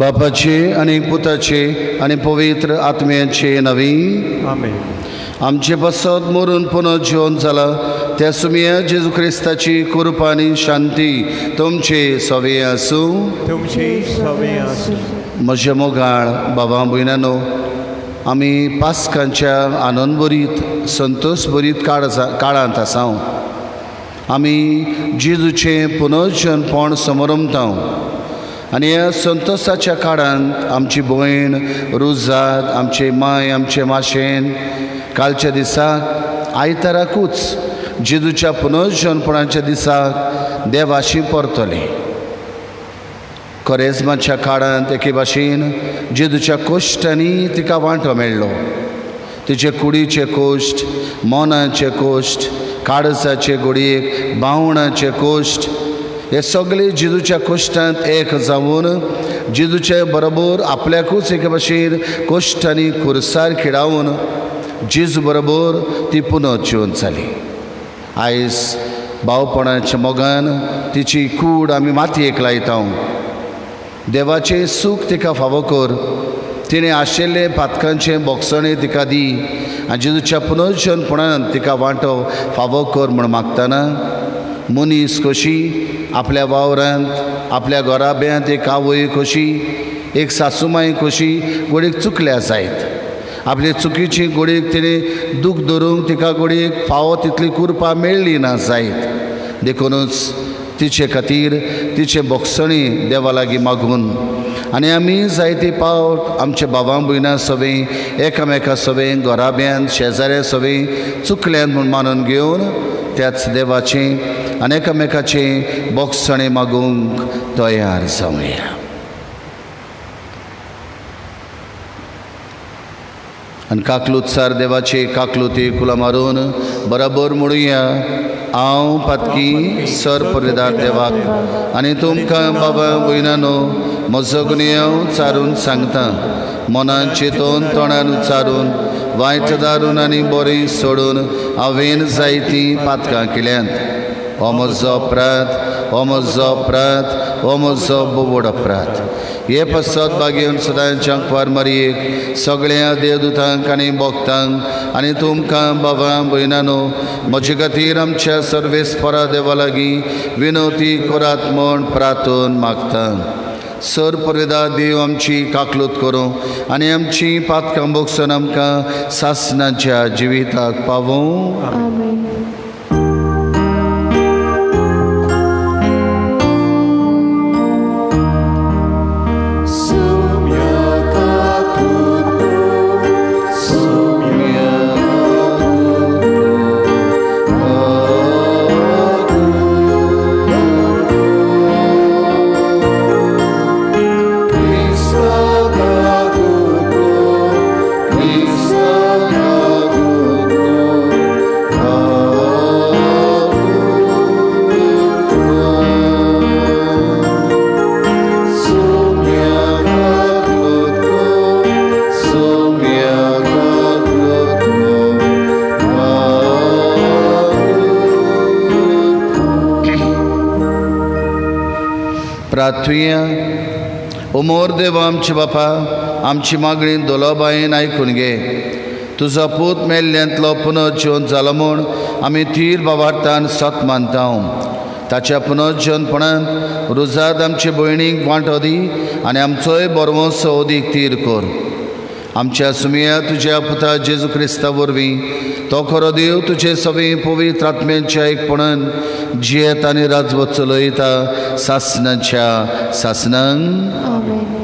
बापाचे आणि पुताचे आणि पवित्र आत्म्याचे नवी आमेन. आमचे बसत मरून पुन्हा जिवन जाला त्या सुमिया जेजू ख्रिस्ताची कृपा आणि शांती तुमचे सवे आसूं. तुमचे सवे आसूं. म्हजे मोगाळ बाबा भयणानो, आमी पास्कांच्या आनंद भरीत संतोश भरीत काळांत आसां. आमी जेजूचें पुनर्जन्मपण समरमतां आनी ह्या संतोशाच्या काळांत आमची भयण रुजात, आमचे माय, आमचे माशेन कालच्या दिसाक आयताराकूच जेजूच्या पुनर्जन्मपणाच्या दिसाक देवाशी परतले. कोरेजमाच्या काळांत एके भाशेन जेजूच्या कोश्टांनी तिका वांटो मेळ्ळो. तिचे कुडीचे कोश्ट, मोनाचे कोश्ट, काळजाचे घडयेक बावणाचे कोश्ट, हे सगळे जेजूच्या कोश्टांत एक जावन जेजूचे बरोबर आपल्याकूच एके भाशेन कोश्टांनी खुर्सार खिडावन जेजू बरोबर ती पुनर्जीवन जाली. आयज भावपणाच्या मोगान तिची कूड आमी मातयेक लायता. देवाचें सूख तिका फावो कर. तिणें आशिल्ले पातकांचें बोगसणें तिका दी आनी जेजूच्या पुनर्जन्मपणांत तिका वांटो फावो कर म्हूण मागतना मनीस कशी आपल्या वावरांत आपल्या घोराब्यांत एक आवय कशी एक सासूमाय कशी घोडयेक चुकल्या जायत. आपले चुकीची घोडयेक तिणें दूख धरूंक तिका घोडयेक फावो तितली कुरपा मेळ्ळी ना जायत. देखूनच तिचे खातीर तिचे बोगसणी देवा लागीं मागून आनी आमी जायते पावट आमच्या भावां भयणां सवें एकामेका सवें घोराब्यांत शेजाऱ्या सवें चुकल्यांत म्हूण मानून घेवन त्याच देवाचें आनी एकामेकाचें बोगसणें मागूंक तयार जावया. आनी काकलुतसार देवाचे काकलुती कुला मारून बरोबर म्हणुया. हांव पातकी सर परदार देवाक आनी तुमकां बाबा भयणानो म्हजो गुन्हे हांव चारून सांगतां. मनान चिंतून तोंडान उच्चारून वायट दारून आनी बरें सोडून हांवें जायतीं पातकां केल्यांत. हो म्हजो अपराध, हो म्हजो अपराध, हो म्हजो बोबड अपराध. हे पसत बागेवन सदांच्या क्वार मारयेक सगळ्या देवदूतांक आनी भक्तांक आनी तुमकां बाबा भयणानो म्हजे खातीर आमच्या सर्वेस्परा देवा लागीं विनवती करात म्हूण प्रार्थन मागतां. सर परदा देव आमची काकलूत करूं आनी आमची पातकां बोगसून आमकां सासणाच्या जिविताक पावूं. आमेन. प्रार्थुया. उमोर देवा आमचे बापा, आमची मागणी दोलोबायेन आयकून घे. तुजो पूत मेल्ल्यांतलो पुनर्जीवन जालो म्हूण आमी तीर बाबार्थान सत मानता. ताच्या पुनर्जीवनपणांत रुजाद आमचे भयणीक वांटो दी आनी आमचोय बरवंसो ओदीक तीर कर. आमच्या सुमया तुज्या पुता जेजू क्रिस्ता वरवीं तो खरो देव तुजे सगळे पवित्र आत्म्याच्या एकपणान जियेत आनी राजवत चलयता सासणाच्या सासणांक. आमेन.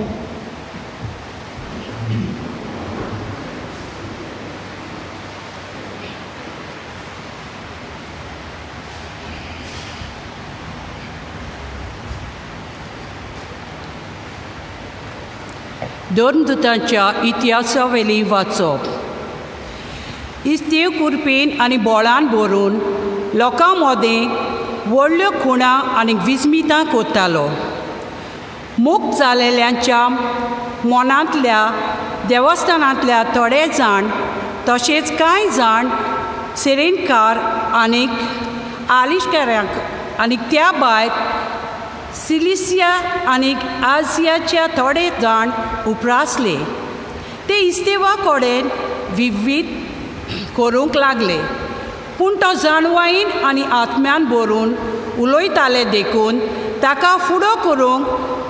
दोन दुतांच्या इतिहासा वेली वाचप. इस्तेव कुरपेन आनी बोळान भरून लोकां मदें व्हडल्यो खुणा आनी विस्मितां कोत्तालो. मूक जालेल्यांच्या मनांतल्या देवस्थानांतल्या थोडे जाण तशेंच कांय जाण सेरेनकार आनीक आलिश्कारांक आनीक त्या भायर सिलिसिया आनीक आसियाच्या थोडे जाण उप्रासले. ते इस्तेवा कडेन विविध करूंक लागले, पूण तो जाणवाईन आनी आत्म्यान भरून उलयताले देखून ताका फुडो करूंक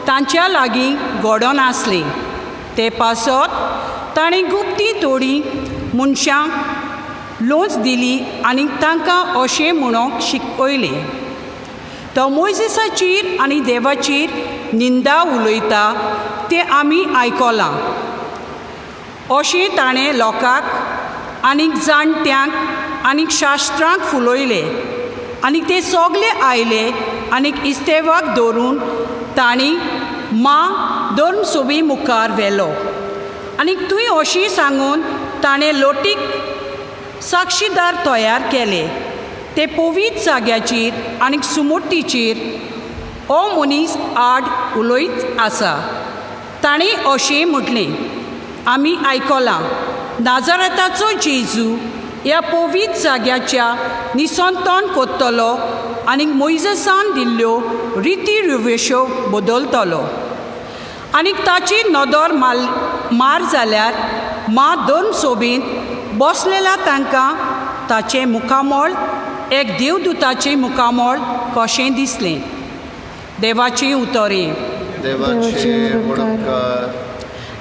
तांच्या लागीं घोडो नासले. ते पासत ताणें गुप्ती थोडी मनशांक लोंच दिली आनी तांकां अशें म्हणूंक शिकयलें, तो मोइजेसाचेर आनी देवाचेर निंदा उलयता तें आमी आयकलां. अशें ताणें लोकांक आनीक जाणट्यांक आनीक शास्त्रांक फुलयलें आनी ते सगळे आयले आनीक इस्तेवाक धरून तांणी धर्मसोबी मुखार व्हेलो. आनीक थंय अशें सांगून ताणें लोटीक साक्षीदार तयार केले. ते पवित्र जाग्याचेर आनीक सुमोटीचेर हो मनीस आड उलयत आसा. ताणें अशें म्हटलें, आमी आयकलां नाजारेताचो जेजू ह्या पवित्र जाग्याच्या निसंतोन कोत्तलो आनीक मोइजेसान दिल्ल्यो रिती रिवेशो बदलतलो. आनीक ताची नदर मार जाल्यार धर्मसोबेंत बसलेल्या तांकां ताचें मुखामळ एक देवदूताचें मुखामळ कशें दिसलें. देवाचें उतरें.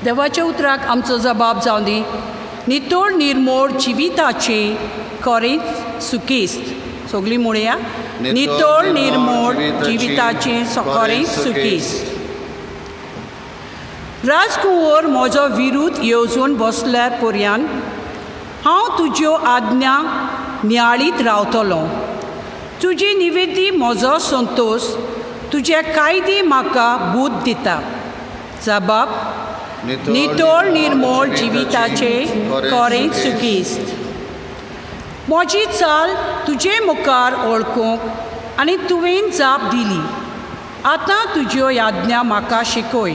देवाच्या उतराक आमचो जबाब जावं दी. नितोळ निर्मोळ जिविताचे खरेंच सुकेस्त. सगळीं म्हणया, नितोळ निर्मोळ जिविताचे खरेंच सुकेस्त. राजकुंवर म्हजो विरूध येवजून बसल्यार पर्यंत हांव तुज्यो आज्ञा नियाळीत रावतलों. तुजे निवेदी म्हजो संतोश, तुजे कायदे म्हाका बूद दिता. जबाब, नितोळ निर्मोळ जिविताचे खरेंच सुकेस्त. म्हजी चाल तुजे मुखार ओळखूंक आनी तुवें जाप दिली. आतां तुज्यो आज्ञा म्हाका शिकय.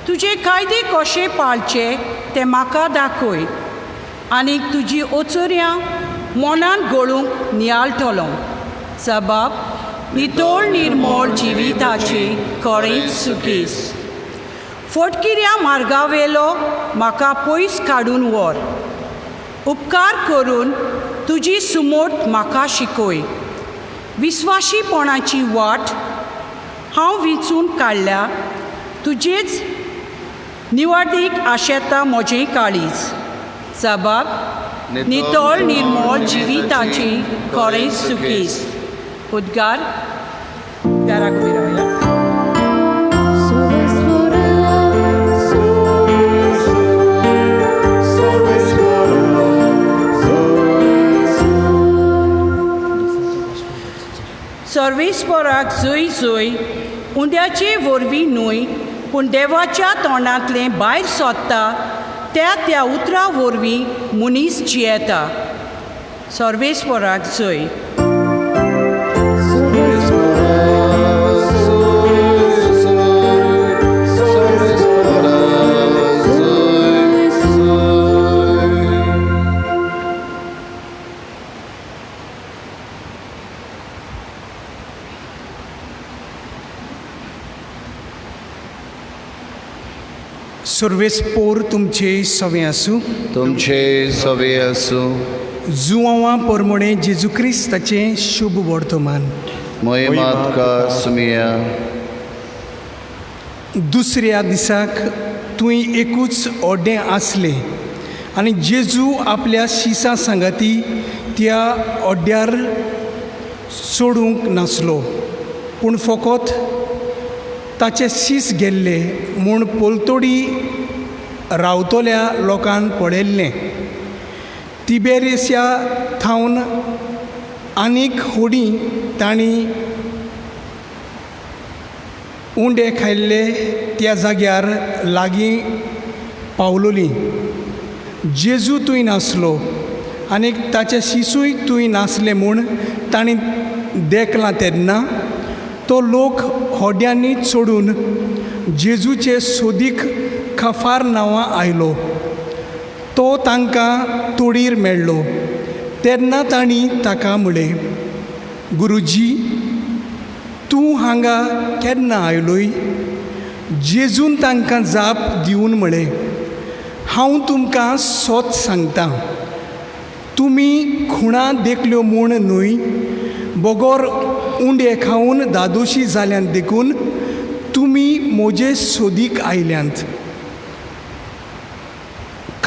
तुजे कायदे कशे पाळचे ते म्हाका दाखय आनीक तुजी ओचऱ्यां मनान गळूंक नियाळटलो. जबाब, नितोळ निर्मोळ जिविताचे खरेंच सुकेस्त. फटकिऱ्या मार्गावेलो म्हाका पयस काडून व्हर. उपकार करून तुजी सुमोट म्हाका शिकय. विस्वाशीपणाची वाट हांव विचून काडल्या. तुजेच निवडीक आशेता म्हजें काळीज. जबाब, नितोळ निर्मोळ जिविताची खरेंच सुकेस्त. उद्गार घराक उबी रावया. सर्वेस्पराक जय जय. उंद्याचे वरवीं न्हय पूण देवाच्या तोंडांतलें भायर सोदता त्या उतरा वरवीं मनीस जियेता. सर्वेस्पराक जय. सर्वेस्पोर तुमचे सवे आसूं. तुमचे सवे आसूं. जुवांवा परमणे जेजू क्रिस्ताचें शुभ वर्तमान. मोहिमातका सुमिया. दुसऱ्या दिसाक तुवें एकूच ओड्डें आसलें आनी जेजू आपल्या शिसा सांगाती त्या ओड्ड्यार सोडूंक नासलो, पूण फकत ताचे शीस गेल्ले म्हूण पोलतोडी रावतल्या लोकांक पळयल्लें. तिबेरियसा थावन आनीक होडी तांणी उंडे खायल्ले त्या जाग्यार लागीं पावलोलीं. जेजू थंय नासलो आनीक ताचे शिसूय थंय नासले म्हूण तांणी देखलां. तेन्ना तो लोक होड्यांनी सोडून जेजूचे सोदीक खफार नांवां आयलो. तो तांकां तोडीर मेळ्ळो. तेन्ना तांणी ताका म्हळें, गुरुजी, तूं हांगा केन्ना आयलोय? जेजून तांकां जाप दिवन म्हळें, हांव तुमकां सोत सांगतां, तुमी खुणां देखल्यो म्हूण न्हय, बोगोर उंडे खावन दादोशी जाल्यांत देखून तुमी म्हजे सोदीक आयल्यांत.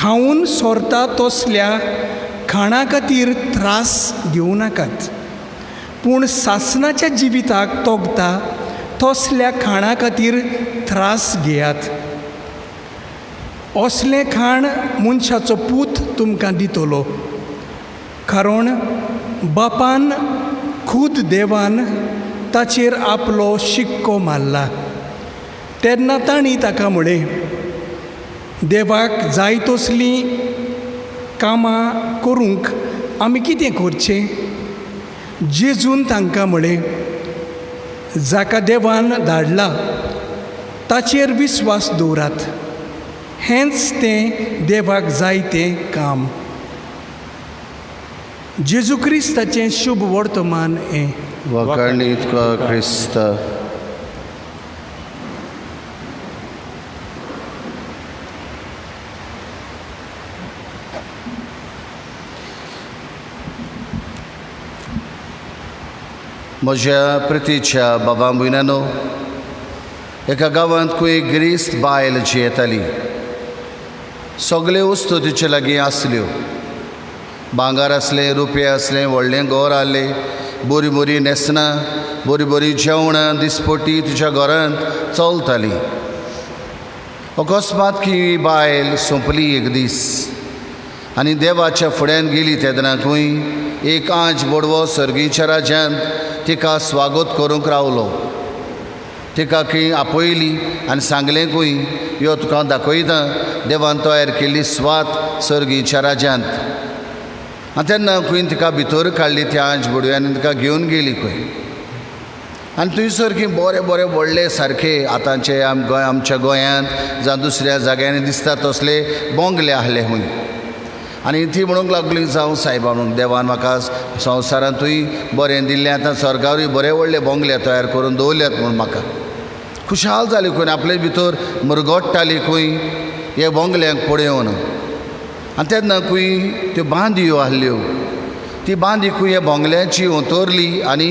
खाऊन सोरता तसल्या खाणा खातीर त्रास घेवं नाकात, पूण सासणाच्या जिविताक तोगता तसल्या खाणा खातीर त्रास घेयात. असलें खाण मनशाचो पूत तुमकां दितलो, कारण बापान खुद देवान ताचेर आपलो शिक्को मारला. तेन्ना तांणी ताका म्हळें, देवाक जाय तसलीं कामां करूंक आमी कितें करचें? जेजून तांकां म्हळें, जाका देवान धाडला ताचेर विस्वास दवरात, हेंच तें देवाक जाय तें काम. जेजू क्रिस्ताचें शुभ वर्तमान हें. वखणीत तुका क्रिस्त. म्हज्या प्रितीच्या बाबा भयणांनो, एका गांवांत खंय गिरिस्त बायल जियेताली. सगल्यो वस्तू तिचे लागीं आसल्यो. भांगर असलें, रुपये असलें, व्हडलें घर आहलें, बरीं बरीं न्हेसनां, बरीं बरीं जेवणां दिसपट्टी तिच्या घरांत चलतालीं. अकस्मात की बायल सोंपली एक दीस आनी देवाच्या फुड्यान गेली. तेदना खंय एक आंज बडवो सर्गीच्या राजान तिका स्वागत करूंक रावलो. तिका खंय आपयली आनी सांगलें खंय, यो तुका दाखयता देवान तयार केल्ली स्वात सर्गीच्या राजांत. आनी तेन्ना खंय तिका भितर काडली त्या आंज बडव्यान तिका घेवन गेली खंय. आनी थंयसर खंय बरें बरें व्हडले सारके आतांचे आमच्या गोंयांत जावं दुसऱ्या जाग्यांनी दिसता तसले बोंगले आहले खंय. आनी ती म्हणूंक लागली, जावं सायबा म्हणून देवान म्हाका संवसारांतूय बरें दिल्लें, आतां सरकारूय बरे व्हडले बोंगले तयार करून दवरल्यात म्हणून म्हाका खुशाल जाली खंय. आपले भितर मुरगोडटाली खंय हे बोंगल्यांक पळयोवन. आनी तेन्ना खंय त्यो बांदयो आहल्यो, ती बांदी खंय ह्या बोंगल्यांची उतरली आनी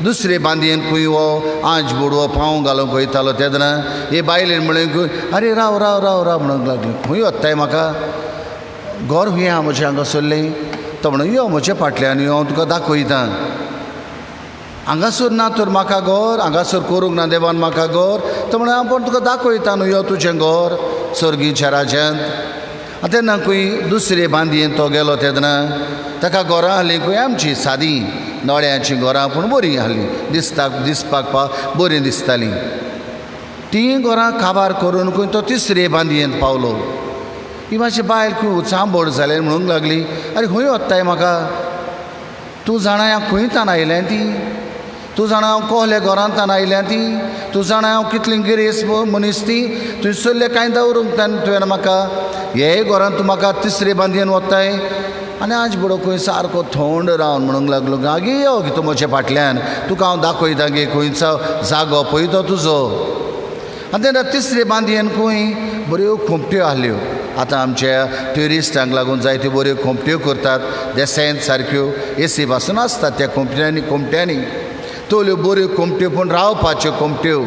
दुसरे बांदयेन खंय हो आंज बुडवो पांव घालूंक वयतालो. तेन्ना हे बायलेन म्हळें खंय, आरे राव राव राव राव म्हणूंक लागली, खंय वत्ताय म्हाका? घर खंय आहा म्हजें हांगासरलें? तो म्हणून यो म्हज्या फाटल्यान यो, हांव तुका दाखयता. हांगासर ना तर म्हाका घर, हांगासर करूंक ना देवान म्हाका घर. तो म्हणून हांव पण तुका दाखयता न्हू, यो तुजें घर सर्गीच्या राजांत. तेन्ना खंय दुसरे बांदयेन तो गेलो. तेन्ना ताका घरां आहलीं खंय आमची सादी नळ्यांची घरां, पूण बरीं आहलीं, दिसपाक बरीं दिसतालीं. तीं घरां काबार करून खंय तो तिसरे बांदयेन पावलो. ही मातशी बायल खंय उचांबड जालें म्हणूंक लागली, आरे खंय वत्ताय म्हाका? तूं जाणा हांव खंय तान आयलें ती? तूं जाणा हांव कोहल्या घरांत तान आयल्यां ती? तूं जाणा हांव कितली गिरेस मनीस ती? थंयसरलें कांय दवरूंक तुवें म्हाका हे घरांत तूं म्हाका तिसरे बांदयेन वत्ताय? आनी आज बडो खंय सारको थंड रावन म्हणूंक लागलो, आगे यो गे तूं म्हज्या फाटल्यान, तुका हांव दाखयता गे खंयचो जागो पळय तो तुजो. आनी तेन्ना तिसरे बांदयेन खंय बऱ्यो खोमट्यो आहल्यो. आतां आमच्या ट्युरिस्टांक लागून जायत्यो बऱ्यो खोमट्यो करतात, देसायंत सारक्यो एसी पासून आसतात त्या खोमट्यांनी तोल्यो बऱ्यो खोमट्यो, पूण रावपाच्यो खोमट्यो,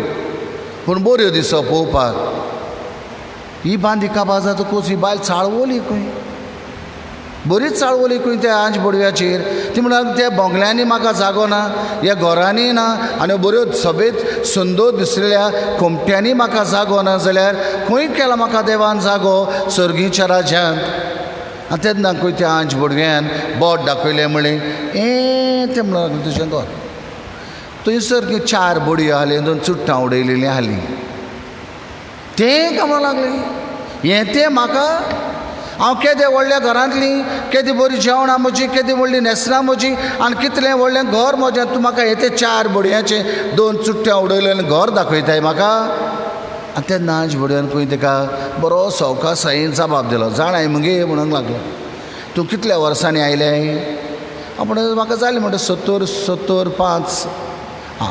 पूण बऱ्यो दिसो पळोवपाक. ही बांदी काबार जातकूच ही बायल चाळवली खंय, बरीच चाळवली खंय त्या आंज बडव्याचेर. ती म्हणून त्या बोंगल्यांनी म्हाका जागो ना, ह्या घरांनी ना, आनी बऱ्यो सबेत सुंदर दिसलेल्या खोमट्यांनी म्हाका जागो ना, जाल्यार खंय केला म्हाका देवान जागो सर्गीच्या राजांत? आनी तेन्ना खंय त्या आंज बडव्यान बोट दाखयलें, म्हणलें तें म्हणून तुजें घर. थंयसर 4 बडयो आहल्यो, 2 चुट्टां उडयलेलीं आहलीं. तें कामां लागलें, हें तें म्हाका? हांव केदें व्हडल्या घरांतलीं, केदें बरीं जेवणां म्हजीं, केदें व्हडलीं न्हेसनां म्हजीं, आनी कितलें व्हडलें घर म्हजें, तूं म्हाका हे ते 4 बडयांचें 2 चुट्ट्यां उडयलेलें घर दाखयताय म्हाका? आनी तेन्ना आंज बडयान खंय ताका बरो सवकासायेन जबाब दिलो, जाणाय मगे म्हणूंक लागलो, तूं कितल्या वर्सांनी आयलें? आपण म्हाका जालें म्हणटा 75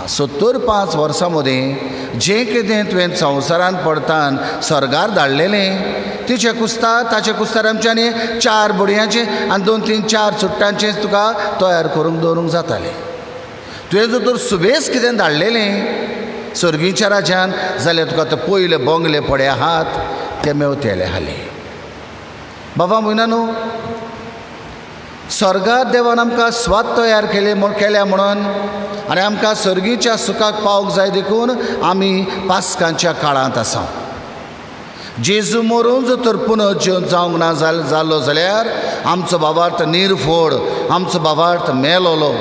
75 वर्सां मदें जें कितें तुवें संवसारांत पडतान स्वर्गार धाडलेलें ताचे कुस्तार आमच्यांनी 4 बडयांचें आनी 2-3-4 चुट्टांचें तुका तयार करूंक दवरूंक जातालें. तुवें जर तर सुबेज कितें धाडलेलें सर्गीच्या राजान, जाल्यार तुका ते पयले बोंगले पडे आहात ते मेवतेले आहले. बाबा मुयनानू, स्वर्गात देवान आमकां स्वाद तयार केल्या म्हणून आनी आमकां सर्गीच्या सुखाक पावूंक जाय देखून आमी पास्कांच्या काळांत आसा. जेजू मरून जर तर पुनर्जीवन जावंक ना जालो जाल्यार आमचो बाबार्थ निर्फोड, आमचो बाबार्थ मेलोलो.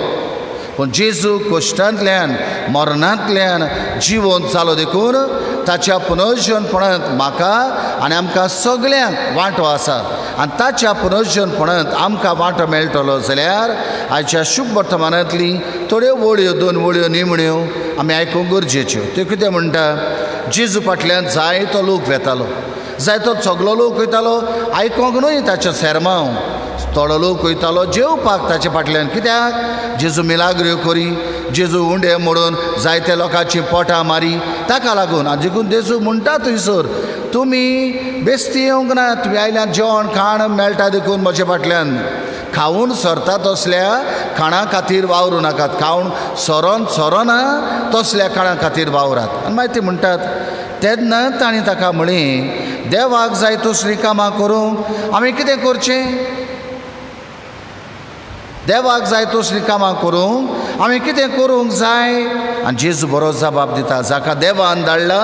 पूण जेजू कश्टांतल्यान मरणांतल्यान जिवन जालो देखून ताच्या पुनर्जीवनपणांत म्हाका आनी आमकां सगल्यांक वांटो आसा. आनी ताच्या पुनर्जीवनपणांत आमकां वांटो मेळटलो जाल्यार आयच्या शुभ वर्तमानांतली थोड्यो वळ्यो, 2 वळ्यो निमण्यो आमी आयकूंक गरजेच्यो. त्यो कितें म्हणटा, जेजू फाटल्यान जायतो लोक वेतालो, जायतो सगलो लोक वयतालो आयकोंक न्हय ताचें सेरमांव. थोडो लोक वयतालो जेवपाक ताचे फाटल्यान. कित्याक? जेजू मिलाग्र्यो करी, जेजू उंडे मोडून जायत्या लोकांची पोटां मारी. ताका लागून देखून जेजू म्हणटा थंयसर, तुमी बेस्ती येवंक ना, तुमी आयल्यान जेवण खाण मेळटा देखून म्हजे फाटल्यान. खावून सरतात तसल्या खाणा खातीर वावरूं नाकात. खावून सरोना तसल्या खाणा खातीर वावरात. आनी मागीर ते म्हणटात, तेन्ना तांणी ताका म्हळें, देवाक जाय तसलीं कामां करूंक आमी कितें करचें? देवाक जाय तसलीं कामां करूंक आमी कितें करूंक जाय? आनी जेजू बरो जबाब दिता, जाका देवान धाडला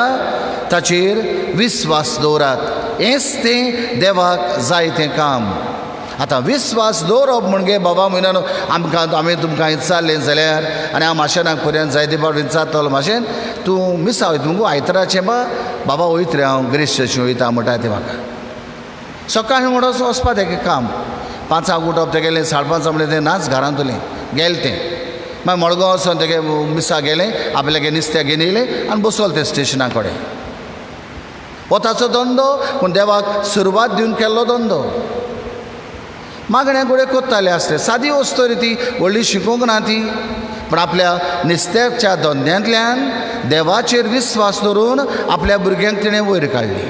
ताचेर विस्वास दवरात. हेंच तें देवाक जाय तें काम. आतां विस्वास दवरप म्हणजे बाबा म्हयन्यान आमी तुमकां विचारलें जाल्यार आनी हांव माशेनाक पर्यंत जायते फावट विचारतलो, माशेन तूं मिसा वयता मुगो आयताराचें बाबा वयत रे, हांव ग्रेस चर्चीन वयता म्हणटा ते म्हाका. सकाळीं म्हणून वचपा तें काम, 5 उठप तें गेलें, 5:30 म्हणलें तें नाच घरांत उरलें गेलें तें. मागीर मडगांव वचून तेगे मिसा गेलें, आपल्यागे नुस्तें घेवन येयलें आनी बसवलें तें स्टेशना कडेन. हो ताचो धंदो, पूण देवाक सुरवात दिवन केल्लो धंदो. मागण्या गोडे कोत्ताले आसले, सादी वस्त रे ती, व्हडली शिकूंक ना ती. पूण आपल्या नुस्त्याच्या धंद्यांतल्यान देवाचेर विस्वास दवरून आपल्या भुरग्यांक तिणें वयर काडली.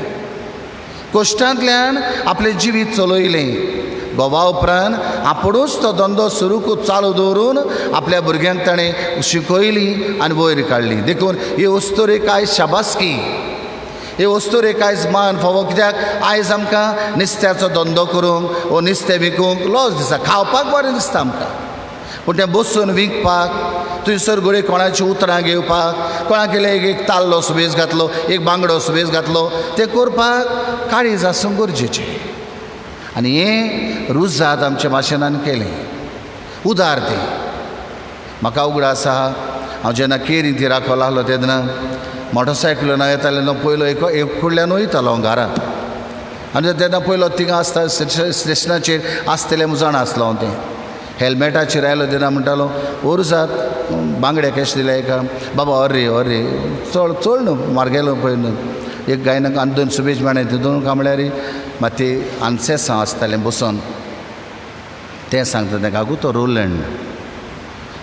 कश्टांतल्यान आपलें जिवीत चलयलें. घोवा उपरांत आपुणूच तो धंदो सुरू चालू दवरून आपल्या भुरग्यांक ताणें शिकयली आनी वयर काडली. देखून ही वस्तू रे कांयच शाबासकी, हे वस्तू रे कांयच मान फावो. कित्याक आयज आमकां नुस्त्याचो धंदो करूंक वो नुस्तें विकूंक लॉस दिसता. खावपाक बरें दिसता आमकां, पूण तें बसून विकपाक, थंयसर घडये कोणाची उतरां घेवपाक, कोणाक एक ताल्लो सुबेज घातलो, एक बांगडो सुबेज घातलो, तें करपाक काळीज आसूंक गरजेचें. आनी हें रुजात आमच्या माशेनान केलें. उदार तें म्हाका उगड आसा, हांव जेन्ना केरी ती राखो लागलो तेन्ना मोटरसायकलीन येताले न्हू, पयलो एक फुडल्यान वयतालो घरा. आनी तेन्ना पयलो थिंगा आसता स्टेशनाचेर आसतलें जाण आसलो हांव. तें हेल्मेटाचेर आयलो तेन्ना म्हणटालो, ओरुजात बांगडे कशे दिले एका, बाबा अरे चड न्हू मारगेलो पळय न्हू. एक गायनाक आनी 2 सुबेज मेळ्ळे, ते 2 कांबळ्यार मात ती आनसेसां आसतालें बसून. तें सांगता तेका, आगो तो रोलंड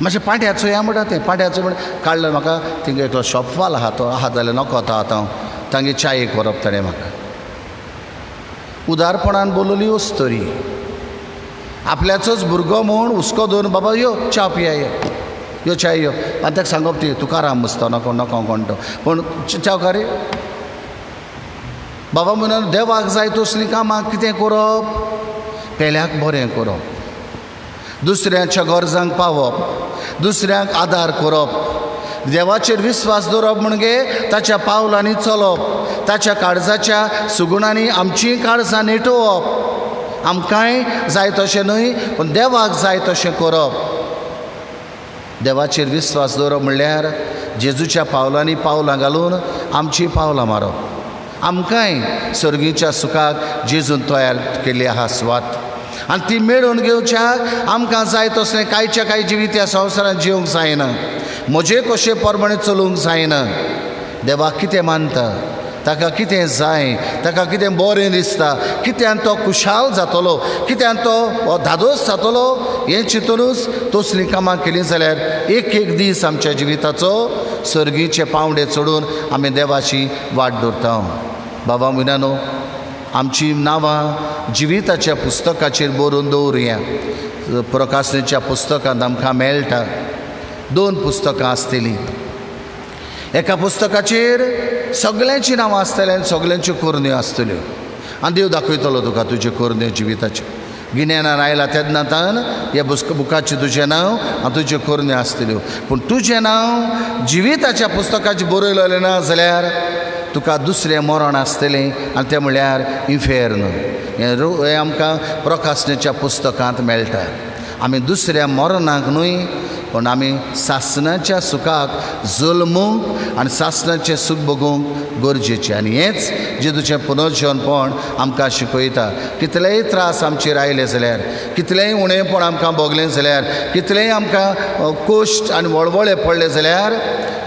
मातशें पाट्याचो या म्हणटा. तें पाट्याचो म्हण काडलो म्हाका. थिंगा एकलो शॉपवाल आहा, तो आहा जाल्यार नको आतां हांव तांगे चायेक व्हरप ताणें म्हाका. उदारपणान बोलली वस्तोरी. आपल्याचोच भुरगो म्हूण हुस्को दवरून, बाबा यो च्या पिया, यो चाय यो. आनी ताका सांगप ती तुकाराम बसता, नको नको कोण तो. पूण चाव का रे बाबा म्हणून देवाक जाय तसलीं कामां कितें करप? पेल्याक बरें करप, दुसऱ्याच्या गरजांक पावप, दुसऱ्यांक आदार करप, देवाचेर विस्वास दवरप म्हणजे ताच्या पावलांनी चलप, ताच्या काळजाच्या सुगुणांनी आमचीं काळजां नेटोवप. आमकांय जाय तशें न्हय, पूण देवाक जाय तशें करप. देवाचेर विस्वास दवरप म्हणल्यार जेजूच्या पावलांनी पावलां घालून आमचीं पावलां मारप. आमकांय सर्गीच्या सुखाक जेजून तयार केल्ली आहा स्वात, आनी ती मेळून घेवच्याक आमकां जाय तसलें कांयच्या कांय जिवीत ह्या संवसारांत जिवंक जायना. म्हजे कशे परमणे चलूंक जायना. देवाक कितें मानता, ताका कितें जाय, ताका कितें बरें दिसता, कित्यान तो खुशाल जातलो, कित्यान तो धादोस जातलो, हें चिंतूनच तसलीं कामां केलीं जाल्यार एक दीस आमच्या जिविताचो सर्गीचे पावंडे चडून आमी देवाची वाट धरता. बाबा मुनानो, आमची नांवां जिविताच्या पुस्तकाचेर बरोवन दवरुया. प्रकाशनेच्या पुस्तकांत आमकां मेळटा 2 पुस्तकां आसतलीं. एका पुस्तकाचेर सगळ्यांची नांवां आसतलीं आनी सगळ्यांच्यो कुरण्यो आसतल्यो, आनी देव दाखयतलो तुका तुजे कोरण्यो जिविताचे गिन्यानार आयला तेन्नातान ह्या बुकाचें तुजें नांव आनी तुज्यो कोरण्यो आसतल्यो पूण तुजें नांव जिविताच्या पुस्तकाचें बरयलेलें ना जाल्यार तुका दुसरें मरण आसतलें आनी तें म्हणल्यार इन्फेर्न हें आमकां प्रकाशनाच्या पुस्तकांत मेळटा आमी दुसऱ्या मरणाक न्हय पण आमी सासणाच्या सुखाक जल्मूंक आनी सासणाचें सूख भोगूंक गरजेचें आनी हेंच जेजूचें पुनर्जन्मपण आमकां शिकयता कितलेय त्रास आमचेर आयले जाल्यार कितलेंय उणेंपण आमकां भोगलें जाल्यार कितलेंय आमकां कोश्ट आनी वळवळे पडले जाल्यार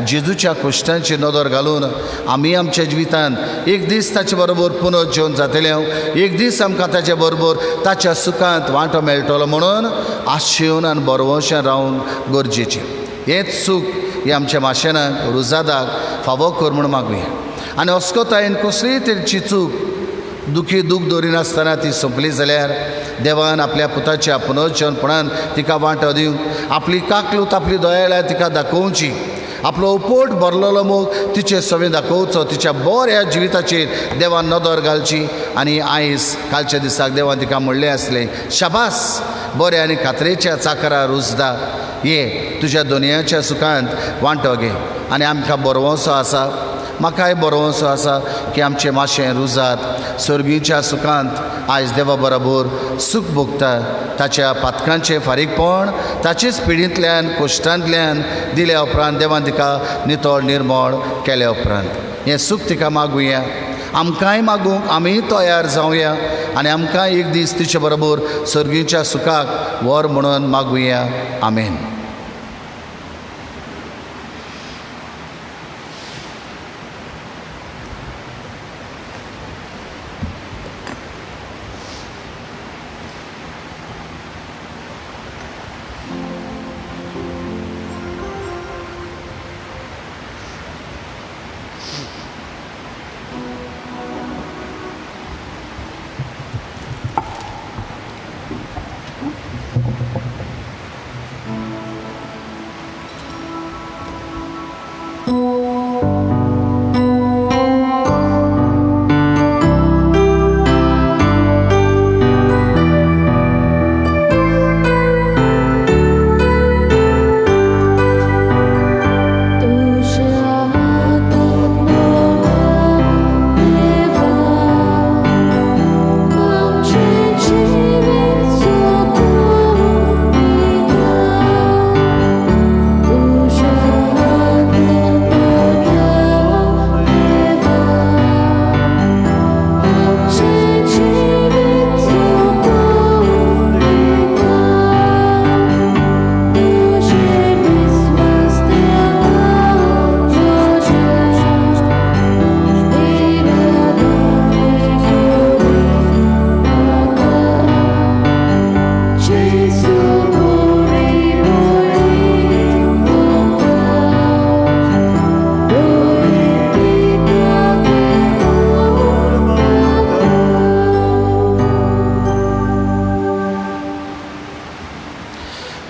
जेजूच्या कोश्टांची नदर घालून आमी आमच्या जिवितांत एक दीस ताचे बरोबर पुनर्जन्म जातलें एक दीस आमकां ताचे बरोबर ताच्या सुखांत वांटो मेळटलो म्हणून आशेन आनी बरवशान रावंक गरजेचें हेंच सूख हें आमच्या माशेनाक रुजादाक फावो कर म्हूण मागुया आनी अस्कोतायेन कसलीय तरेची चूक दुखी दूख दवरिनासतना ती सोंपली जाल्यार देवान आपल्या पुताच्या पुनर्जन्मपणान तिका वांटो दिवंक आपली काकलूत आपली दयाळाय तिका दाखोवची आपलो उपोट भरलेलो मोग तिचे सवे दाखोवचो तिच्या बऱ्या जिविताचेर देवान नदर घालची आनी आयज कालच्या दिसाक देवान तिका म्हणलें आसलें शाबास बऱ्या आनी खात्रेच्या चाकरा रुजदा ये तुज्या दुनियाच्या सुखांत वांटो घे आनी आमकां बरवोसो आसा म्हाकाय बरवोसो आसा की आमचें मातशें रुजात स्वर्गीच्या सुखांत आयज देवा बरोबर सूख भोगता ताच्या पातकांचें फारीकपण ताचेच पिडींतल्यान कोश्टांतल्यान दिल्या उपरांत देवान तिका नितळ निर्मळ केल्या उपरांत हें सूख तिका मागुया आमकांय मागूंक आमी तयार जावया आनी आमकां एक दीस तिचे बरोबर स्वर्गीच्या सुखाक वर म्हणून मागुया आमेन.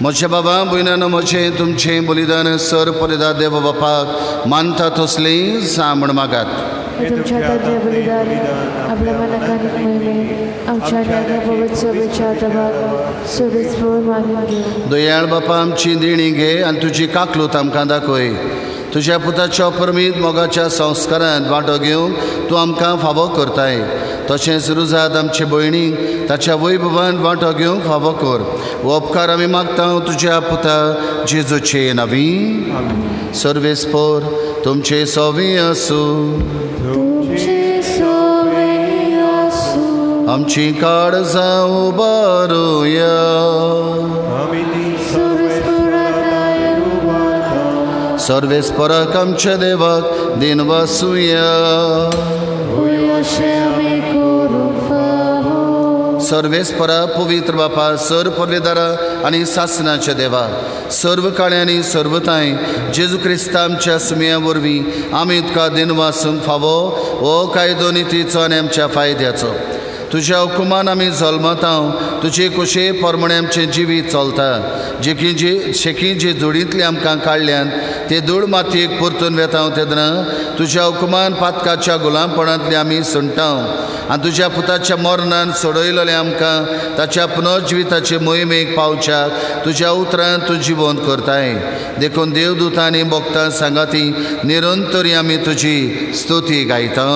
म्हजे बाबा भयणान म्हजें तुमचें बलिदान सर परिदा देव बापाक मानता तसलें सा म्हण मागात. तुमच्या तज्ञ बलिदान आपल्या मनाकानीक मोहिमेत आमच्या नाग्या पवित्र सभेच्या टबाक सुरेस्पोर मानून घेऊ. दयाळ बापा आमची देणी घे आनी तुजी काकलूत आमकां दाखय. तुज्या पुताच्या परमीत मोगाच्या संस्कारांत वांटो घेवंक तूं आमकां फावो करताय. तशेंच रुजाद आमचे भयणीक ताच्या वैभवान वांटो घेवंक फावो कर. हो उपकार आमी मागता तुज्या पुता जेजूचे नांवी. सर्वेस्पोर तुमचे सोवी आसूं. आमची काळजां उबारुया. सर्वेस्पराक आमच्या देवाक दिन वासुया. सर्वेस्परा पवित्र बापा सर पदवीदारा आनी सासनाच्या देवा सर्व काळे आनी सर्वताय जेजू क्रिस्ता आमच्या सुमया वरवीं आमी तुका दिन वासूंक फावो हो कायदो नितीचो आनी आमच्या फायद्याचो. तुज्या हुकुमान आमी जल्मता तुजे कुशे प्रमाणे आमचें जिवीत चलता. शेकी जे जोडींतले आमकां काडल्यान ते धूळ मातयेक परतून वेता तेन्ना तुज्या हुकुमान पातकाच्या गुलामपणांतले आमी सुणटा आनी तुज्या पुताच्या मरणान सोडयलेले आमकां ताच्या पुनर्जिविताचे मोहिमेक पावच्याक तुज्या उतरांत तूं जिवंत करताय. देखून देवदूतांनी भक्तां सांगाती निरंतरी आमी तुजी स्तुती गायता.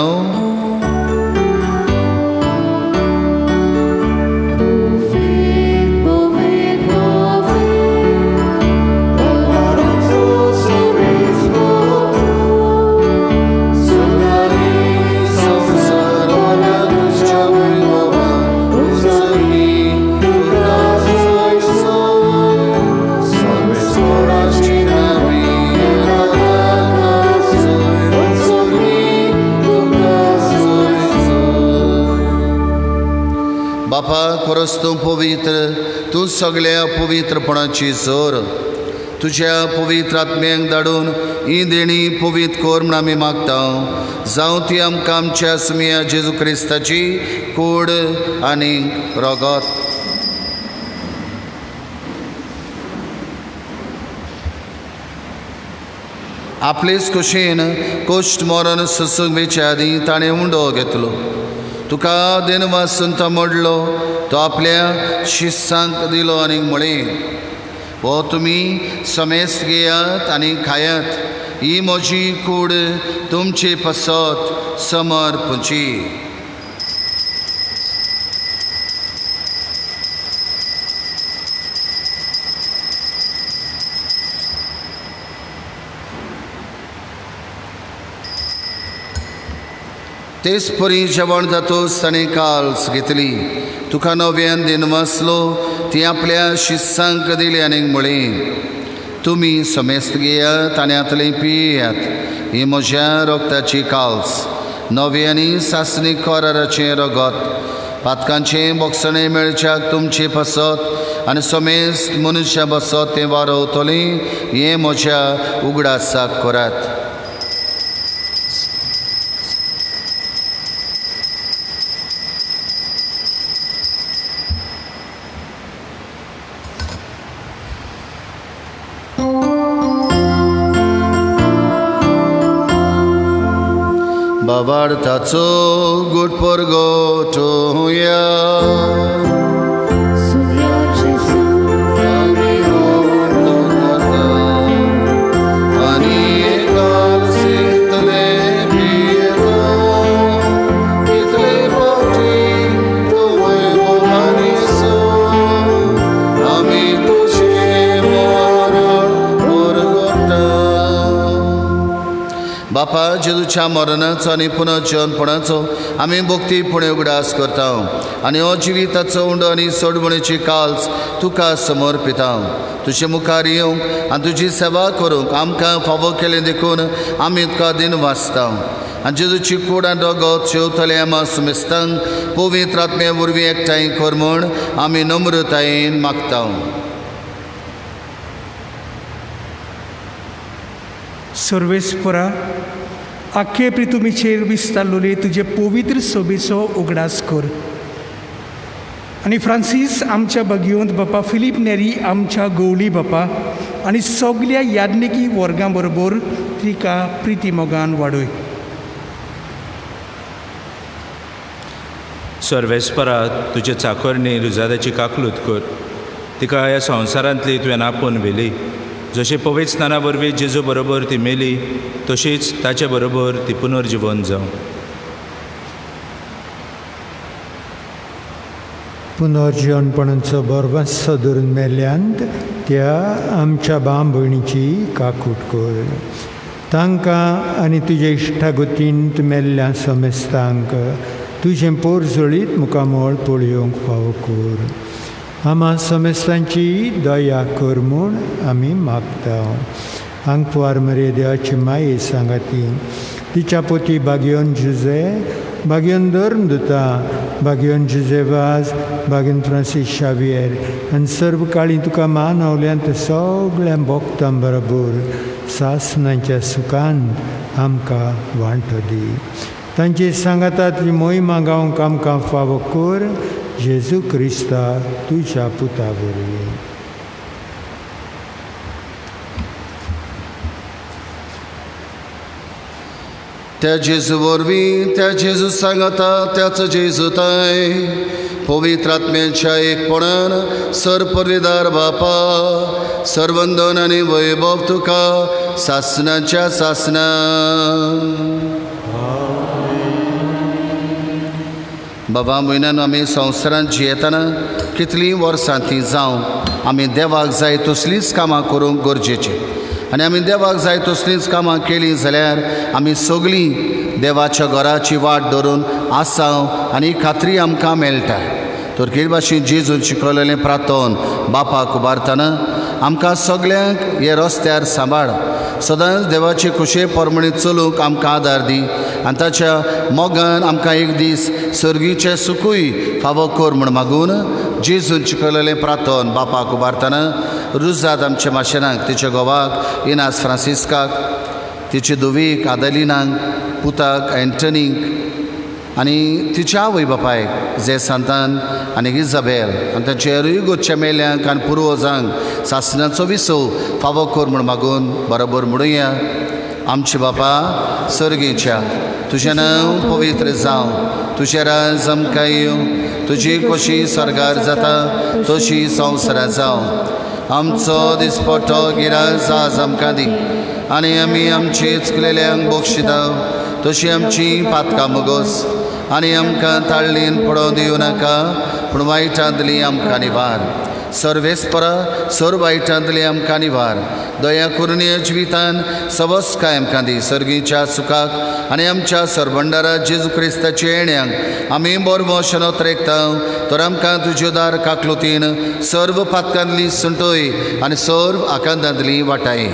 बापा खरोच तूं पवित्र, तूं सगळ्या पवित्रपणाची जोर. तुज्या पवित्र आत्म्याक धाडून ही देणी पवित्र कोर म्हूण आमी मागता. जावं ती आमकां आमच्या सुमिया जेजू क्रिस्ताची कूड आनी रगत. आपलेच कुशीन कोश्ट मरण सोसूंक वेच्या आदी ताणें उंडो घेतलो. तुका दिनवासून तो मोडलो, तो आपल्या शिस्सांक दिलो आनी म्हळें, हो तुमी समेस्त घेयात आनी खायात. ही म्हजी कूड तुमचे पसत समर्पची. तेच परी जेवण जातोच ताणें काल्स घेतली. तुका नव्यान दिनवासलो ती आपल्या शिस्सांक दिली आनी म्हळें, तुमी समेस्त घेयात आनी आतलें पियेयात. ही म्हज्या रोगताची काल्स, नवे आनी सासणीक कराराचें रगत. पातकांचें बोगसणें मेळच्याक तुमचे पसत आनी समेस्त मनशां बसत तें वारवतलें. हें म्हज्या उगडासाक करात. बाबार्थाचो गुटपरगोटोया. बापा जेजूच्या मरणाचो आनी पुनर्जीवनपणाचो आमी भक्तीपणे उगडास करता आनी हो जिविताचो उंडो आनी सोडवणेची काल्स तुका समर्पिता. तुजे मुखार येवंक आनी तुजी सेवा करूंक आमकां फावो केलें देखून आमी तुका दिन वाचता. आनी जेजूची कूड आनी रगत शेवतले आमा सुमेस्तांक पवित्र आत्म्या वरवीं एकठांय कर म्हूण आमी नम्रतायेन मागता. सर्वेस्परा, आख्खे प्रितुमीचेर विस्तारलोले तुजे पवित्र सोबेचो उगडास कर. आनी फ्रांसीस आमच्या भगिवंत बापा, फिलीप नेरी आमच्या गवळी बापा आनी सगळ्या याज्ञिकी वर्गां बरोबर तिका प्रिती मोगान वाडय. सर्वेस्परा, तुजे चाकरणी रुजादाची काकलूत कर. तिका ह्या संवसारांतली तुवें आपोवन व्हेली. जशें पवित्र स्नाना वरवीं जेजू बरोबर ती मेली, तशीच ताचे बरोबर ती पुनर्जीवन जावं. पुनर्जीवनपणाचो बरवांसो धरून मेल्यांत त्या आमच्या भाव भयणीची काकूट कर. तांकां आनी तुजे इश्टागतीन तूं मेल्ल्या समेस्तांक तुजें पोरजळीत मुखामोळ पळयोवंक फावो कर. आमा समेस्तांची दया कर म्हूण आमी मागता. आंगपार मरे देवाची माये सांगाती, तिच्या पोती भाग्योन जुजे, भाग्योन धर्म दुता, भाग्योन जुजेवाज, भाग्योन फ्रांसीस शावियर आनी सर्व काळी तुका मानवल्यांत सगळ्या भक्तां बरोबर सासणाच्या सुखांत आमकां वांटो दी. तांची सांगातांतली मोहिमा गावंक आमकां फावो कर. जेजू क्रिस्ता तुज्या पुता वरवीं. त्या जेजू वरवीं त्या जेजू सांगता त्याच जेजू थंय पवित्र आत्म्याच्या एकपणान सरपरवेदार बापा सर्वंदन आनी वैभव तुका सासणाच्या सासना बाबा म्हयन्यान आमी संवसारांत जियेतना कितलीं वर्सां तीं जावं आमी देवाक जाय तसलींच कामां करूंक गरजेचें आनी आमी देवाक जाय तसलींच कामां केलीं जाल्यार आमी सगळीं देवाच्या घराची वाट धरून आसांव आनी खात्री आमकां मेळटा तर भाशेन जेजून शिकवलेलें प्रार्थन बापाक उबारतना आमकां सगळ्यांक हे रस्त्यार सांबाळ सदांच देवाचे खुशे परमणी चलूंक आमकां आदार दी आनी ताच्या मोगान आमकां एक दीस सर्गीचें सुखूय फावो कर म्हूण मागून जेजून शिकवलेलें प्रार्थन बापाक उबारतना रुजाद आमच्या माशेनाक तिच्या घोवाक इनास फ्रांसिस्काक तिचे धुवीक आदलिनाक पुताक एंटनीक आनी तिच्या आवय बापायक जे सांतान आनी इजाबेल आनी तांचे हेरूय गोदच्या मेल्यांक आनी पुर्वजांक सासणाचो विसव फावो कर म्हूण मागून बरोबर म्हणुया आमचे बापा सर्गेच्या तुजें नांव पवित्र जावं तुजें राज आमकां येवं तुजी खोशी स्वर्गार जाता तशी संवसारांत जावं आमचो दिसपट्टो गिरास आज आमकां दी आनी आमी आमची चुकलेल्यांक बक्षिता तशी आमची पातकां मोगोस आनी आमकां ताळ्ळेन पडोवं दिवं नाका पूण वायटांतली आमकां निवार सर्वेस्परा सर वायटांतली आमकां निवार दया करून ह्या जिवितान सवस्काय आमकां दी सर्गीच्या सुखाक आनी आमच्या सरभंडारा जेजू क्रिस्ताच्या येण्याक आमी बरो शनोत रेखता तर आमकां तुज्यो दार काकलुतीन सर्व पातकांतली सुंटोय आनी सर्व आकांतांतली वाटाय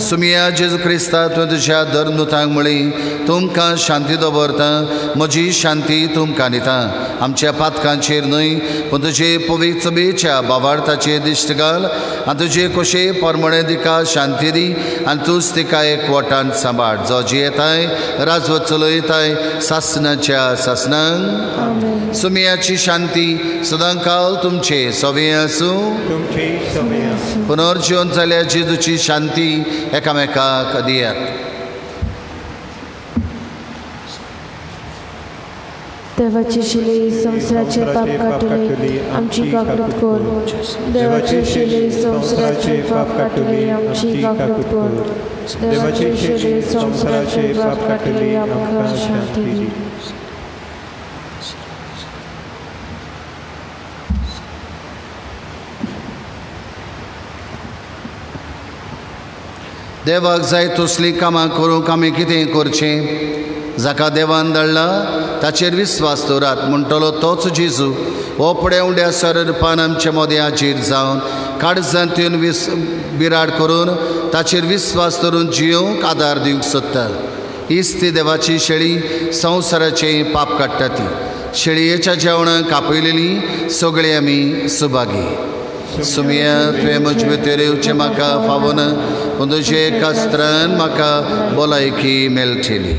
सुमिया जेजू क्रिस्ता तुवें तुज्या धर्मदुतांक म्हळी तुमकां शांती दवरता म्हजी शांती तुमकां दिता आमच्या पातकांचेर न्हय पूण तुजे पवित्र सभेच्या भावार्थाचेर दिश्ट घाल आनी तुजे कशे परमणे तिका शांती दी आनी तूंच तिका एकवटान सांबाळ जो जियेताय राजवत चलयताय सासणाच्या सासणांक सुमियाची शांती सदांकाल तुमचे सवे आसूं पुनर्जीवन जाल्या जेजूची शांती एकामेकाक दियात देवाची शिले संवसाराचे पाप काटले आमची काकूट कर देवाची शिले संवसाराचे पाप काटले आमची काकूट कर देवाची शिले संवसाराचे पाप काटले आमकां शांती दी देवाक जाय तसलीं कामां करूंक आमी कितें करचें जाका देवान धाडला ताचेर विस्वास दवरात म्हणटलो तोच जेजू हो फुडें उड्या सरपान आमच्या मोदयाचेर जावन काळजांतून बिराड करून ताचेर विस्वास धरून जियोंक आदार दिवंक सोदता हीच ती देवाची शेळी संवसाराचें पाप काडटा ती शेळयेच्या जेवणाक आपयलेली सगळीं आमी सुभागी सुमिया तुवें म्हजे भितर येवचें म्हाका फावो ना पूण तुजे कास्त्रान म्हाका भलायकी मेळटली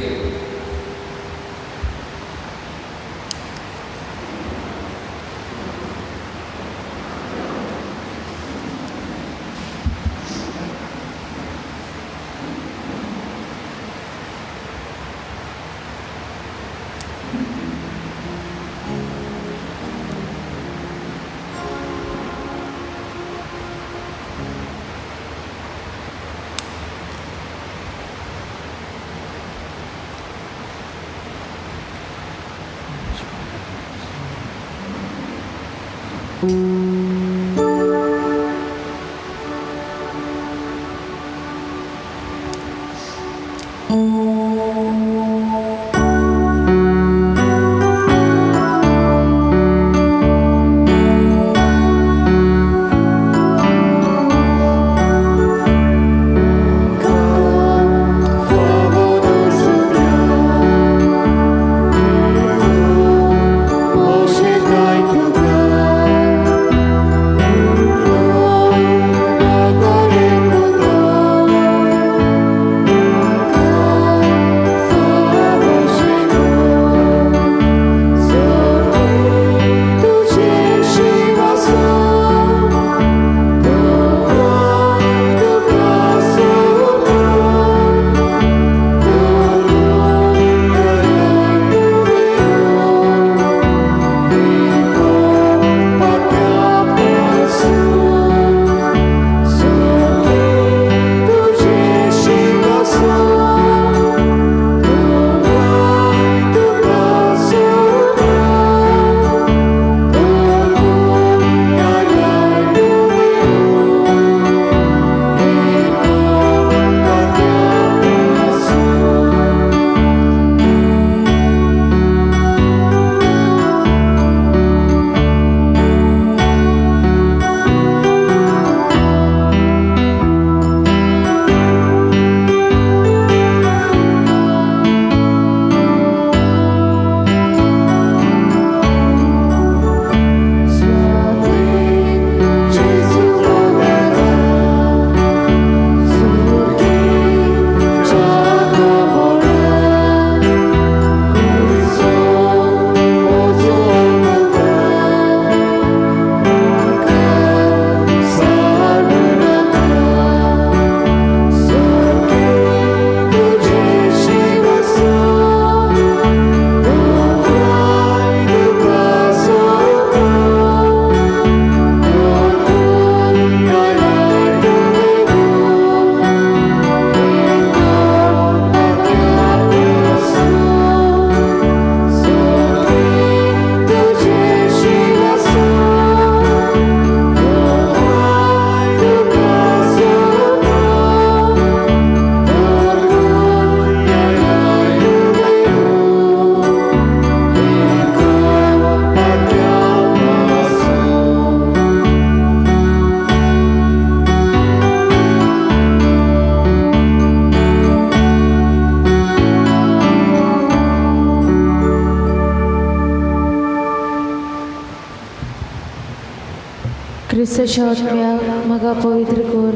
क्रिस्ताच्या आत्म्याक म्हाका पवित्र कर.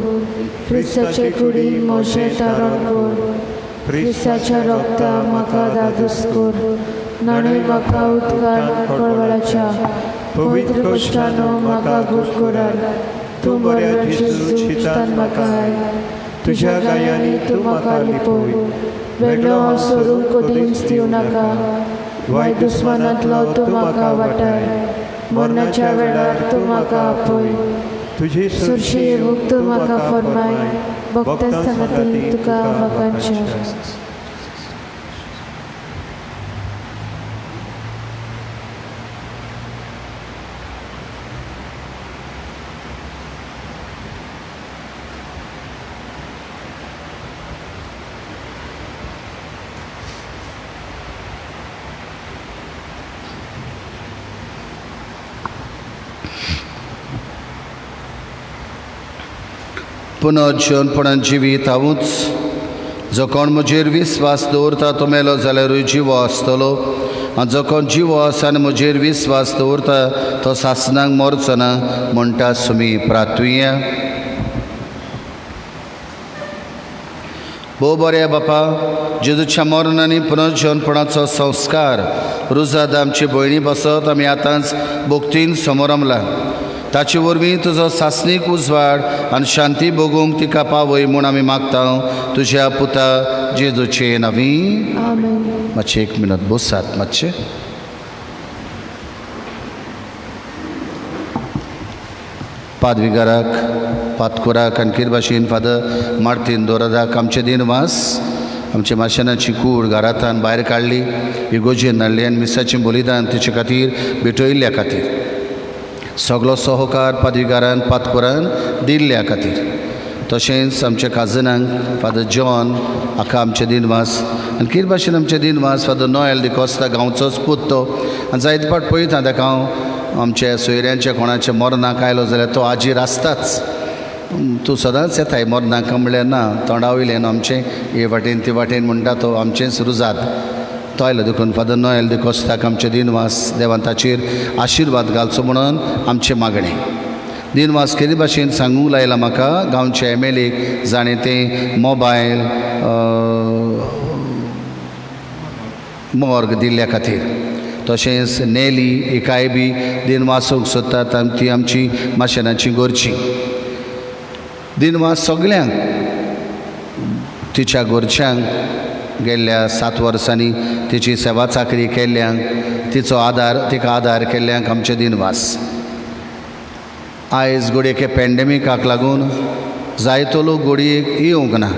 क्रिस्ताचे कुडीन मोशे तारण कर. क्रिस्ताच्या रोगताक म्हाका दादोस कर. नाणे म्हाका उदकान कळवळाच्या पवित्र कश्टानो म्हाका घट करात. तूं बऱ्या चिंतान म्हाका हाय. तुज्या गायांनी तूं म्हाका लिपय. वेगळो हांव सोडून कधीच दिवं नाका. वायट दुस्मानांतलो तूं म्हाका वाटाय. मरणाच्या वेळार तूं म्हाका आपय. तुजी सुरशी येवूंक तूं म्हाका फरमाय. भक्तां सांगाती तुका वाकांच्या. पुनर्जीवनपणान जिवीत हांवूच. जो कोण म्हजेर विस्वास दवरता तो मेलो जाल्यारूय जिवो आसतलो. आनी जो कोण जिवो आसा आनी म्हजेर विस्वास दवरता तो सासणाक मरचो ना म्हणटा तुमी प्रार्थुया. भोव बरे बापा, जेजूच्या मरण आनी पुनर्जीवनपणाचो संस्कार रुजाद आमची भयणी बसत आमी आतांच भोगतीन समोर आमला. ताचे वरवीं तुजो सासणीक उजवाड आनी शांती भोगूंक तिका पावय म्हूण आमी मागता तुज्या पुता जेजूचे नांवी. आमेन. मातशें एक मिनट बसात मातशें. पादविगाराक पातकुराक आनी कितें भाशेन फादर मार्तीन दोरादाक आमचे दिनवास आमचे माशेनाची कूड घरांतल्यान भायर काडली. इगोजेन हाडली आनी मिसाचें बलिदान तेचे खातीर भेटयल्ल्या खातीर सगळो सहकार पादविकारान पातकुरान दिल्ल्या खातीर. तशेंच आमच्या काजनांक फादर जॉन हाका आमचे दिनवास आनी कितें भाशेन आमचे दिनवास फादर नोएल दी कोस्ता गांवचोच पूत तो. आनी जायते फावट पळयता ताका हांव आमच्या सोयऱ्यांच्या कोणाच्या मरणाक आयलो जाल्यार तो आजीर आसताच. तूं सदांच येताय मरणाक म्हणल्यार ना तोंडा वयल्यान आमचें हे वाटेन ते वाटेन म्हणटा तो आमचेंच रुजात. तो आयलो देखून फादर नोएल दी कोस्ताक आमचे दिनवास देवान ताचेर आशिर्वाद घालचो म्हणून आमचें मागणें. दिनवास कितें भाशेन सांगूंक लायला म्हाका गांवच्या MLAक जाणें तें मोबायल मॉर्ग दिल्ल्या खातीर. तशेंच नेली एकाय बी दिनवासूंक सोदतात ती आमची माशेनाची गोरची. दिनवास सगल्यांक तिच्या गोरच्यांक गेल्ल्या 7 वर्सांनी तिची सेवा चाकरी केल्ल्यांक तिका आदार केल्ल्यांक आमचे दिनवास. आयज घडये पॅन्डेमिकाक लागून जायतो लोक घडयेक येवंक ना.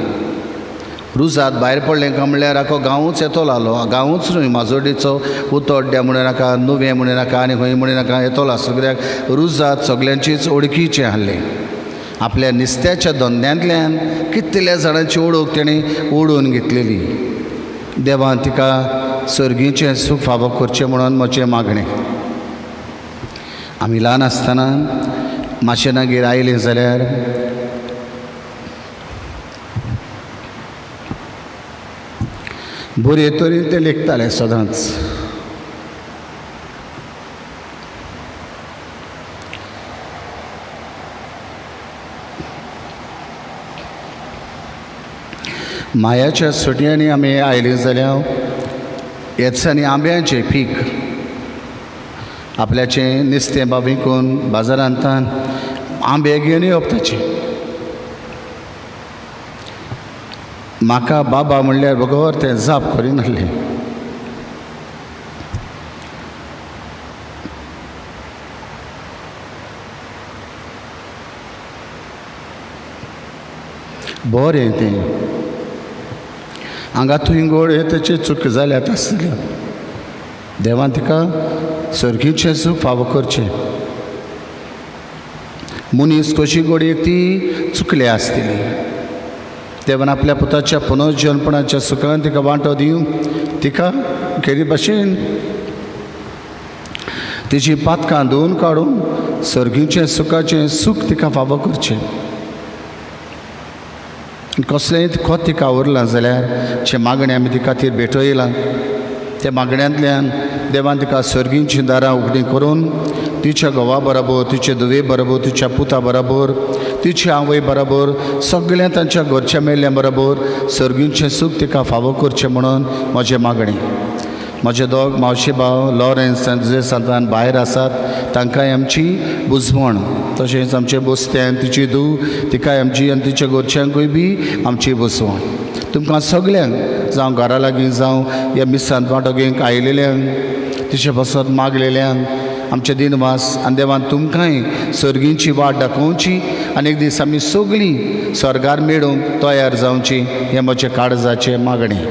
रुजात भायर पडलें काय म्हणल्यार आखो गांवूच येतलो आलो. गांवूच न्हय माजोड्डीचो उतोड्ड्या म्हणून नाका नुवें म्हणून नाका आनी खंय म्हणून नाका येतलो सगळ्याक रुजात सगल्यांचीच ओळखीचें आहलें. आपल्या निस्त्याच्या धंद्यांतल्यान कितल्या जाणांची ओळख तेणें ओडून घेतलेली. देवान तिका सर्गीचें सूख फावो करचें म्हणून म्हजें मागणें. आमी ल्हान आसतना माशेनागेर आयलीं जाल्यार बरे तरेन ते लेखताले सदांच. मायाच्या सुटयांनी आमी आयलीं जाल्यार येत्सांनी आंब्याचें पीक आपल्याचें नुस्तें बाविकून बाजारांतान आंबे घेवन येवप ताचें. म्हाका बाबा म्हणल्यार बरोबर तें जाप करिनासलें. बरें तें हांगा गोड तेचे चूक जाल्यात आसतल्यो. देवान तिका सर्गीचें सूख फावो करचें. मनीस कशी घडये ती चुकली आसतली. देवान आपल्या पुताच्या पुनर्जीवनपणाच्या सुखान तिका वांटो दिवंक तिका केरी भाशेन तिची पातकां धुवन काडून सर्गीचें सुखाचें सूख तिका फावो करचें. कसलेंय खोत तिका उरलां जाल्यार जे मागणें आमी ती खातीर भेटयलां त्या मागण्यांतल्यान देवान तिका सर्गीचीं दारां उगडीं करून तिच्या घोवा बरोबर, तिचे धुवे बरोबर, तिच्या पुता बरोबर, तिची आवय बरोबर, सगळ्या तांच्या घरच्या मेल्ल्या बरोबर सर्गींचें सूख तिका फावो करचें म्हणून म्हजें मागणें. म्हजे दोग मावशे भाव लॉरेन्स आनी तुजे संतान भायर आसात, तांकांय आमची बुजवण. तशेंच आमचे बोस्त्यान तिची धूव तिकाय आमची आनी तिच्या घरच्यांकूय बी आमची बुजवण. तुमकां सगल्यांक जावं घरा लागीं जावं ह्या मिसांत वांटो घेवंक आयिल्ल्यांक, तिचे पासत मागलेल्यांक आमचे दिनवास आनी देवान तुमकांय सर्गींची वाट दाखोवची आनी एक दीस आमी सगळीं स्वर्गार मेळूंक तयार जावची हें म्हजें काळजाचें मागणें.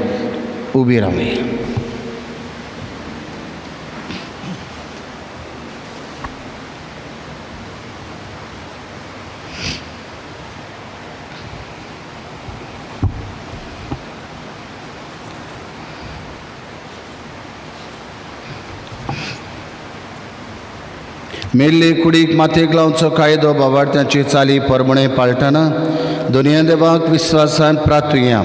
उबी रावया. मेल्ले कुडीक मातयेक लावचो कायदो बाबार्थ्यांची चाली परमणे पाळटना दोनया देवाक विस्वासान प्रार्थुया.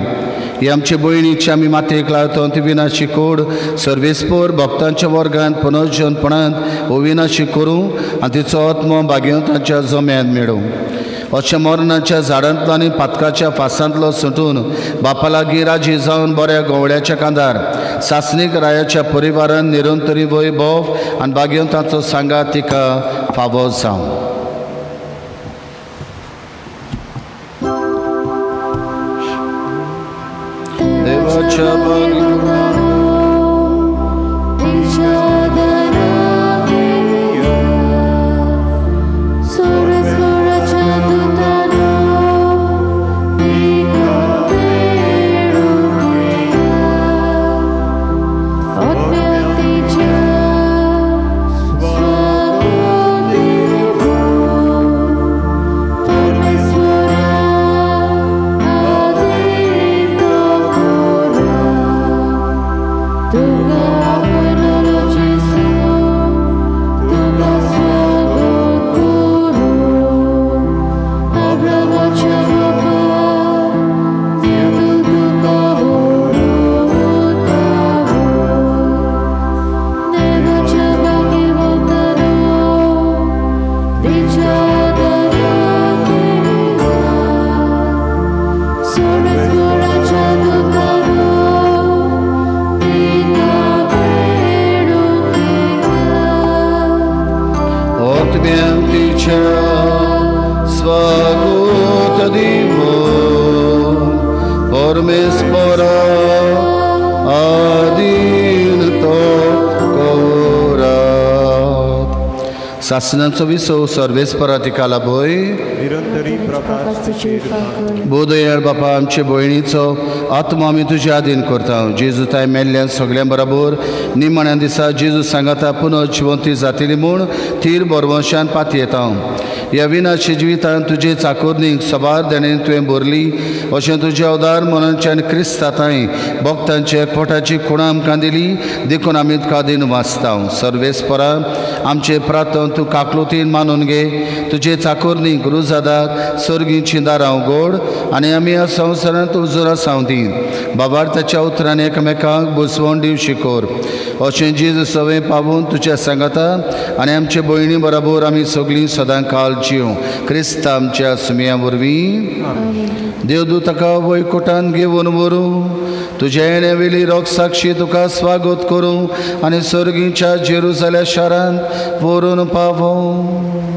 ही आमचे भयणीची आमी मातयेक लावतो ती विनाशी कोड सर्वेस्पोर भक्तांच्या वर्गांत पुनर्जन्मपणांत हो विनाशी करूं आनी तिचो आत्मो भाग्यो तांच्या जम्यांत मेळूं. अशें मरणाच्या झाडांतलो आनी पातकाच्या फासांतलो सुटून बापा लागीं राजी जावन बऱ्या गवळ्याच्या कांदार सासणीक रायाच्या परिवारान निरंतरी वैभव आनी भाग्यो ताचो सांगात तिका फावो जावं. देवाच्या सासनाचो विसव सर्वेस्परा तिका लाभय. बोधयाळ बापा आमचे भयणीचो आत्मा आमी तुज्या अधीन करता. जेजू ताय मेल्ल्या सगळ्यां बरोबर निमण्या दिसा जेजू सांगाता पुनः जिवंती जातली म्हूण थीर बरवंशान पाती येता. ह्या विनाशी जिवितांत तुजे चाकोरनीक सबार देणेन तुवें भरली अशें तुज्या अवदार मनाच्यान क्रिस्ताताय भक्तांचे एकवटाची खुणां आमकां दिली देखून आमी तुका दिन वाचता. सर्वेस्परा आमचे प्रार्थना तूं काकलुतीन मानून घे. तुजे चाकोरनीक रुजादाक सर्गींची दारां उगड आनी आमी ह्या संवसारांत उजोरा सावदी बाबार्थाच्या उतरान एकामेकांक बुजवण दिवची कोर. अशें जेजू सवय पावून तुज्या सांगाता आनी आमचे भयणी बरोबर आमी सगळीं सदां काल जिव क्रिस्ता आमच्या सुमया वरवीं. देवदूताका वैकुंठांत घेवन व्हरूं तुज्या येण्या वेली रोग साक्षी तुका स्वागत करूं आनी सर्गीच्या जेरुसलेम शारांत व्हरून पावों.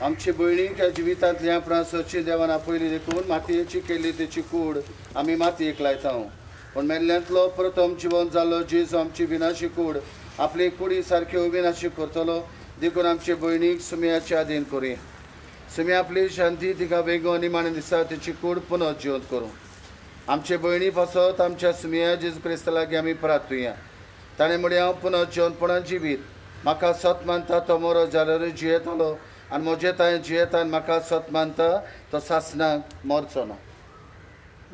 आमची भयणींच्या जिवितांतली आपणा सची देवान आपयली देखून मातयेची केल्ली तेची कूड आमी मातयेक लायता पण मेल्ल्यांतलो प्रथम जिवन जाल्लो जेजू आमची विनाशी कूड आपली कुडी सारकी अविनाशी करतलो देखून आमचे भयणीक सुमयाचे आधीन करी सुमी आपली शांती तिका वेगो निमाणे दिसा तेची कूड पुनः जिवंत करूं आमचे भयणी पासत आमच्या सुमया जेजू क्रिस्ता लागीं आमी प्रार्थुया ताणें म्हळें हांव पुनः जिवंतपणान जिवीत म्हाका सत मानता तो मोरो जाल्यार जियेतलो आनी म्हजे तांय जियेता आनी म्हाका सत मानता तो सासणाक मरचो ना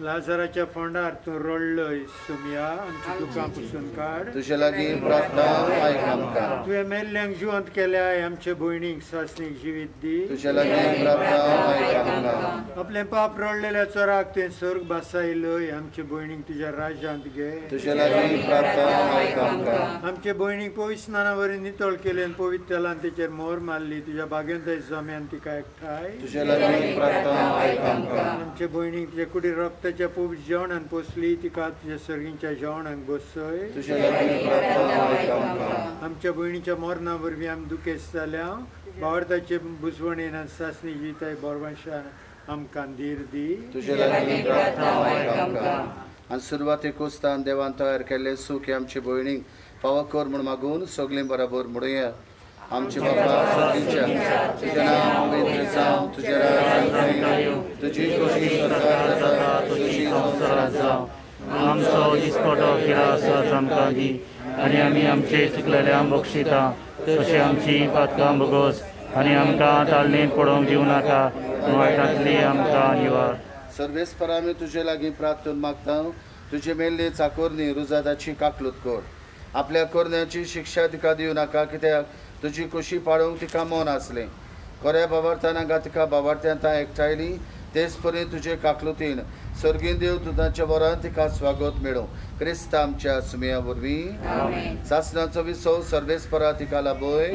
लाजाराच्या फोंडार तूं रडलोय सुमया आमची दुकां पुसून काड तुजे लागीं प्रार्थना आयक आमकां तुवें मेल्ल्यांक जिवंत केल्या आमचे भयणीक सासणीक जिवीत दी तुजे लागीं प्रार्थना आयक आमकां आपले पाप रडलेल्या चोराक तुवें स्वर्ग बासायलोय आमचे भयणीक तुज्या राज्यांत घे तुजे लागीं प्रार्थना आयक आमकां आमचे भयणीक पवित्र स्नाना वरवीं नितळ केले आनी पवित्र तेलान तेचेर मोहर मारली तुज्या बागेंत जम्यान तिका एकठांय तुजे लागीं प्रार्थना आयक आमकां आमचे भयणीक तुजे कुडी रक्ताच्या पवित्र जेवणान पोसली तिका तुज्या सर्गींच्या जेवणाक बसय तुजे लागीं प्रार्थना आयक आमकां आमच्या भयणीच्या मरणा वरवीं आमी दुखेस्त जाल्या भावार्थाचे बुजवणेन आनी सासणी जिताय बोरवाशान आमकां धीर दी तुजे लागीं प्रार्थना आयक आमकां आनी सुरवातेक कुस्तान देवान तयार केल्लें सूख आमचे भयणीक फावो कर म्हूण मागून सगलीं बराबर म्हणुया आमचे बाबा सगळींच्या तुजें नांव पवित्र जावं तुजें राज्य येवं तुजी कशी सरकार जाता तुजी संवसारांत जावं आमचो दिसपटो किरास आमकां दी आनी आमी आमचे चुकलेल्यांक बक्षिता तशें आमची पातकां भोगोस आनी आमकां तालणेंत पडोवंक दिवं नाका वायटांतली आमकां निवार सर्वेस्परा आमी तुजे लागीं प्रार्थना मागता तुजे मेल्ले चाकोरनी रुजादाची काकलूत कर आपल्या करण्याची शिक्षा तिका दिवं नाका कित्याक तुजी कुशी पाळूंक तिका मौन आसलें खऱ्या बाबार्थान तिका बाबार्थ्यांत एकठांयली तेच परी तुजे काकलुतीन सर्गीन देव दुदाच्या वरान तिका स्वागत मेळो क्रिस्त आमच्या सुमया वरवीं सासणाचो विसव सर्वेस्परा तिका लाभय